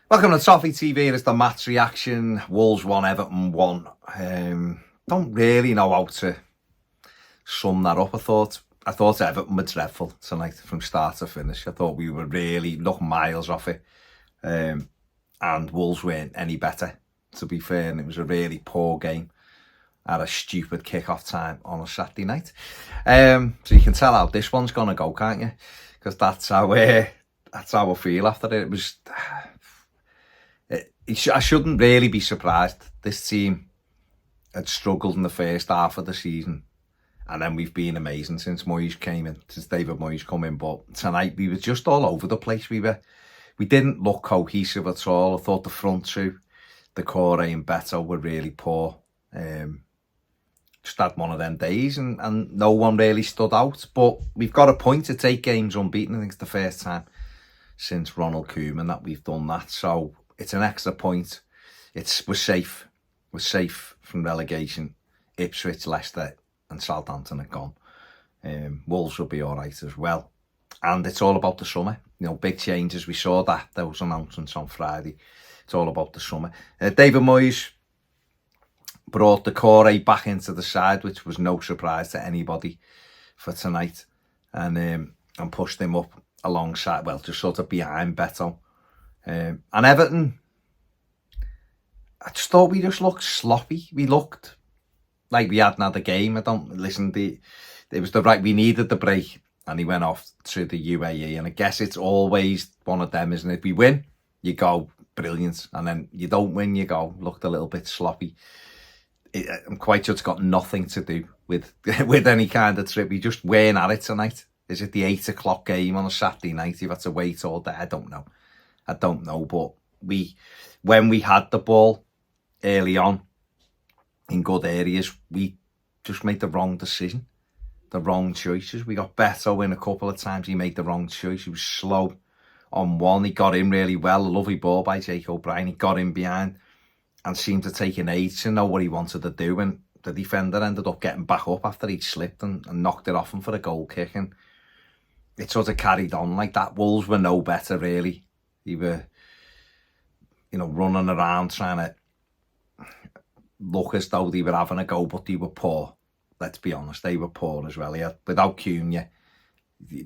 Welcome to Toffee TV. It's the match reaction. Wolves 1, Everton 1. Don't really know how to sum that up. I thought Everton were dreadful tonight from start to finish. I thought we were really miles off it. And Wolves weren't any better, to be fair. And it was a really poor game at a stupid kick-off time on a Saturday night. So you can tell how this one's going to go, can't you? Because that's how I feel after it. It was... I shouldn't really be surprised. This team had struggled in the first half of the season, and then we've been amazing since Moyes came in, since David Moyes come in. But tonight we were just all over the place. We didn't look cohesive at all. I thought the front two, Decore and Beto, were really poor. Just had one of them days, and no one really stood out. But we've got a point to take games unbeaten. I think it's the first time since Ronald Koeman that we've done that. So it's an extra point. We're safe. We're safe from relegation. Ipswich, Leicester and Southampton are gone. Wolves will be all right as well. And it's all about the summer. You know, big changes. We saw that. There was announcements on Friday. It's all about the summer. David Moyes brought Decore back into the side, which was no surprise to anybody for tonight. And pushed him up alongside, well, just sort of behind Beto. And Everton, I just thought we just looked sloppy. We looked like we hadn't had a game. It was we needed the break, and he went off to the UAE. And I guess it's always one of them, isn't it? We win, you go, brilliant. And then you don't win, you go, looked a little bit sloppy. I'm quite sure it's got nothing to do with any kind of trip. We just weren't at it tonight. Is it the 8 o'clock game on a Saturday night? You've had to wait all day. I don't know, but when we had the ball early on in good areas, we just made the wrong decision, the wrong choices. We got Beto in a couple of times. He made the wrong choice. He was slow on one. He got in really well. A lovely ball by Brien. He got in behind and seemed to take an age to know what he wanted to do. And the defender ended up getting back up after he'd slipped and knocked it off him for a goal kick. And it sort of carried on like that. Wolves were no better, really. They were, running around trying to look as though they were having a go, but they were poor. Let's be honest, they were poor as well. Without Cunha,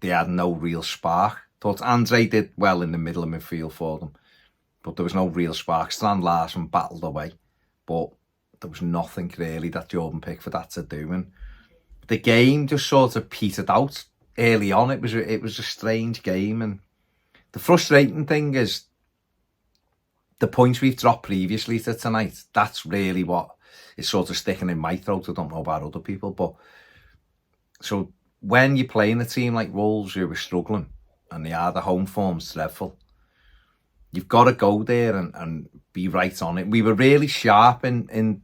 they had no real spark. Thought Andre did well in the middle of midfield for them, but there was no real spark. Strand Larsen battled away, but there was nothing really that Jordan Pickford had to do. And the game just sort of petered out early on. It was a strange game, and the frustrating thing is the points we've dropped previously to tonight. That's really what is sort of sticking in my throat. I don't know about other people, but so when you're playing a team like Wolves who are struggling and they are, the home form's dreadful, you've got to go there and be right on it. We were really sharp in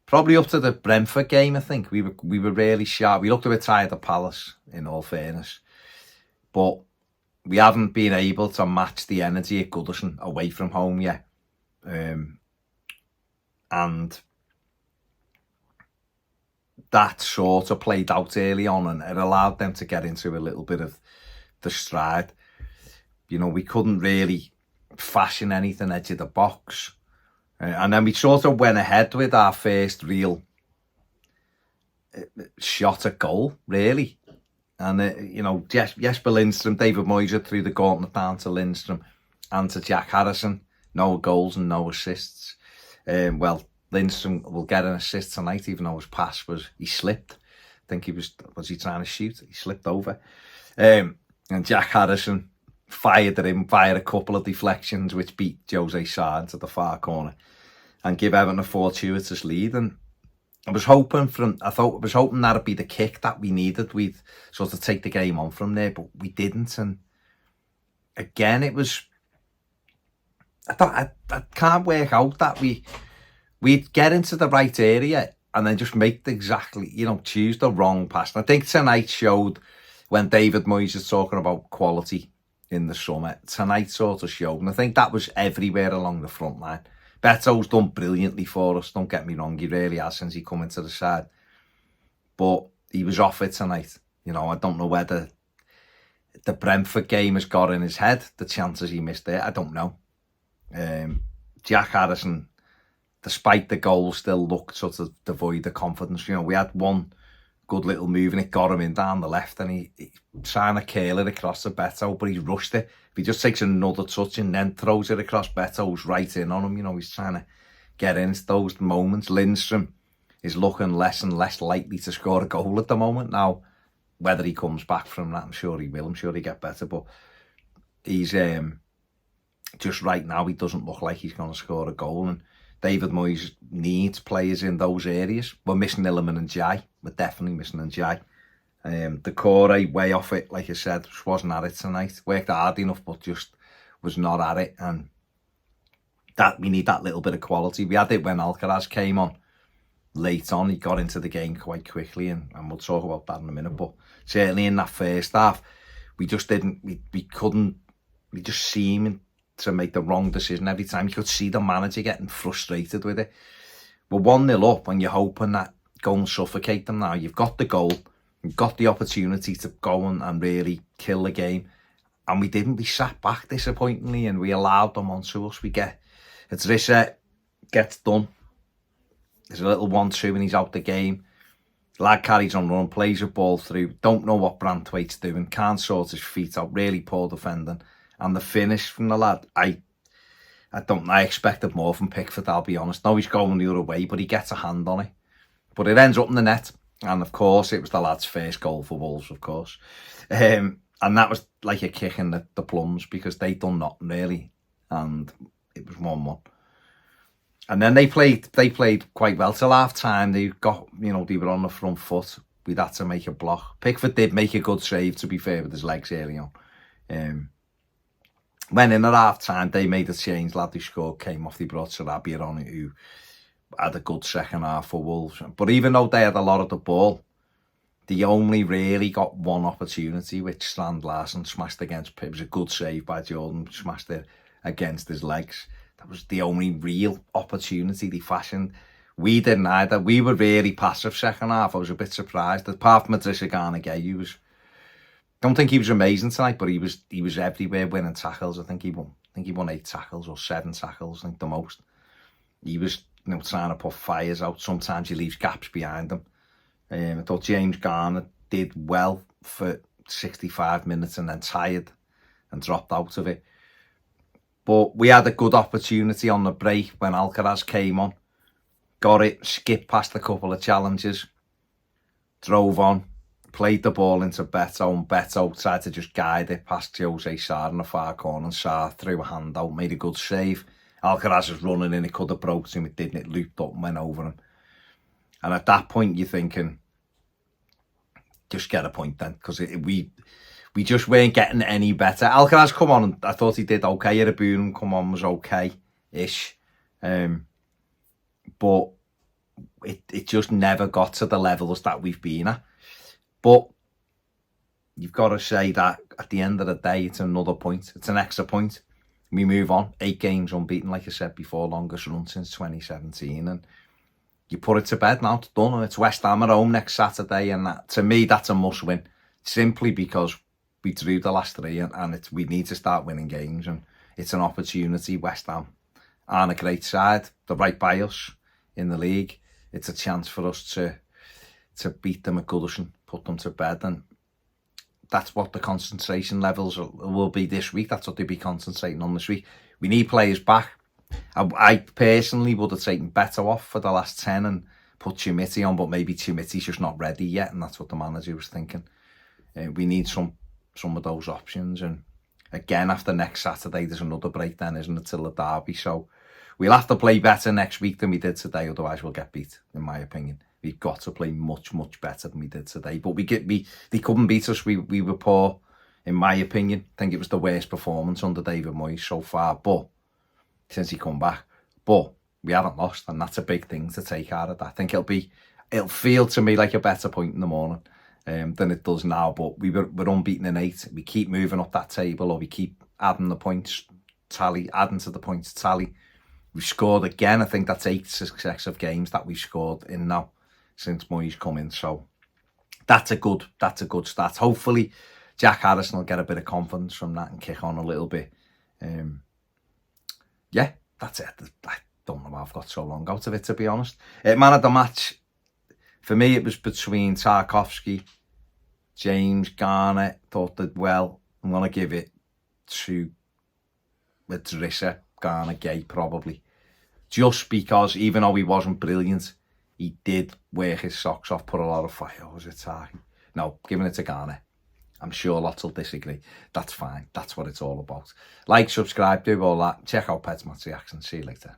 probably up to the Brentford game. I think we were really sharp. We looked a bit tired at Palace, in all fairness, but we haven't been able to match the energy at Goodison away from home yet. And that sort of played out early on, and it allowed them to get into a little bit of the stride. We couldn't really fashion anything edge of the box. And then we sort of went ahead with our first real shot at goal, really. And, Jesper Lindstrom, David Moyes threw the gauntlet down to Lindstrom and to Jack Harrison. No goals and no assists. Lindstrom will get an assist tonight, even though his pass he slipped. I think was he trying to shoot? He slipped over. And Jack Harrison fired a couple of deflections, which beat Jose Sarr into the far corner and give Everton a fortuitous lead. And I was hoping that'd be the kick that we needed. We'd sort of take the game on from there, but we didn't. And again, it was, I can't work out that we'd get into the right area and then just make choose the wrong pass. And I think tonight showed, when David Moyes is talking about quality in the summer, tonight sort of showed. And I think that was everywhere along the front line. Beto's done brilliantly for us, don't get me wrong, he really has since he come into the side. But he was off it tonight. I don't know whether the Brentford game has got in his head, the chances he missed there, I don't know. Jack Harrison, despite the goal, still looked sort of devoid of confidence. You know, we had one good little move and it got him in down the left, and he trying to curl it across the Beto, but he's rushed it. If he just takes another touch and then throws it across Beto's right in on him, you know, he's trying to get into those moments. Lindstrom is looking less and less likely to score a goal at the moment. Now, whether he comes back from that, I'm sure he will. I'm sure he'll get better, but he's just right now, he doesn't look like he's going to score a goal. And David Moyes needs players in those areas. We're missing Illiman and Jai. We're definitely missing Jai. The core way off it, like I said, just wasn't at it tonight. Worked hard enough, but just was not at it. And that we need that little bit of quality. We had it when Alcaraz came on late on. He got into the game quite quickly, and we'll talk about that in a minute. But certainly in that first half, we just didn't, we couldn't, we just seemed to make the wrong decision every time. You could see the manager getting frustrated with it. We're 1-0 up and you're hoping that go and suffocate them now. You've got the goal, you've got the opportunity to go and really kill the game. And we didn't. We sat back disappointingly and we allowed them onto us. It's reset, gets done. There's a little 1-2 and he's out the game. Lad carries on run, plays a ball through. Don't know what Branthwaite's doing. Can't sort his feet out. Really poor defending. And the finish from the lad, I expected more from Pickford, I'll be honest. No, he's going the other way, but he gets a hand on it. But it ends up in the net. And of course, it was the lad's first goal for Wolves, of course. And that was like a kick in the plums because they'd done nothing really. And it was 1-1. And then they played quite well till half time. They got, you know, they were on the front foot. We'd had to make a block. Pickford did make a good save, to be fair, with his legs early on. When in at half time, they made a change. Lad who scored came off. They brought Sarabia on, who had a good second half for Wolves. But even though they had a lot of the ball, they only really got one opportunity, which Strand Larsen smashed against. It was a good save by Jordan, smashed it against his legs. That was the only real opportunity they fashioned. We didn't either. We were really passive second half. I was a bit surprised. Apart from Idrissa Gana Gueye, don't think he was amazing tonight, but he was everywhere winning tackles. I think he won 8 tackles or 7 tackles, I think the most. He was, you know, trying to put fires out. Sometimes he leaves gaps behind him. I thought James Garner did well for 65 minutes and then tired and dropped out of it. But we had a good opportunity on the break when Alcaraz came on. Got it, skipped past a couple of challenges, drove on, played the ball into Beto, and Beto tried to just guide it past Jose Sarr in the far corner, and Sarr threw a hand out, made a good save. Alcaraz was running in, it could have broke him, it didn't, it looped up and went over him. And at that point you're thinking, just get a point then, because we just weren't getting any better. Alcaraz come on, and I thought he did okay. Erabunum come on, was okay-ish. But it just never got to the levels that we've been at. But you've got to say that at the end of the day, it's another point. It's an extra point. We move on. 8 games unbeaten, like I said before, longest run since 2017. And you put it to bed now, it's done. And it's West Ham at home next Saturday. And that, to me, that's a must win. Simply because we drew the last 3 and we need to start winning games. And it's an opportunity. West Ham aren't a great side. They're right by us in the league. It's a chance for us to beat them at Goodison, put them to bed, and that's what the concentration levels will be this week. That's what they'll be concentrating on this week. We need players back. I personally would have taken Beto off for the last 10 and put Chimiti on, but maybe Chimiti's just not ready yet, and that's what the manager was thinking. We need some of those options, and again, after next Saturday, there's another break then, isn't it, till the derby, so we'll have to play better next week than we did today, otherwise we'll get beat, in my opinion. We've got to play much, much better than we did today. But they couldn't beat us. We were poor, in my opinion. I think it was the worst performance under David Moyes so far, but since he come back. But we haven't lost, and that's a big thing to take out of that. I think it'll feel to me like a better point in the morning than it does now. But we're unbeaten in 8. We keep moving up that table, or we keep adding the points tally, adding to the points tally. We've scored again. I think that's 8 successive games that we've scored in now since Moyes come in, so that's a good start. Hopefully Jack Harrison will get a bit of confidence from that and kick on a little bit. that's it. I don't know how I've got so long out of it, to be honest. Man of the match, for me, it was between Tarkowski, James, Garner. Thought that, well, I'm going to give it to Idrissa, Garner, Gay, probably. Just because, even though he wasn't brilliant, he did work his socks off, put a lot of fire. Or was it Tarky? No, giving it to Garner. I'm sure lots will disagree. That's fine. That's what it's all about. Like, subscribe, do all that. Check out Pets Match Reaction. See you later.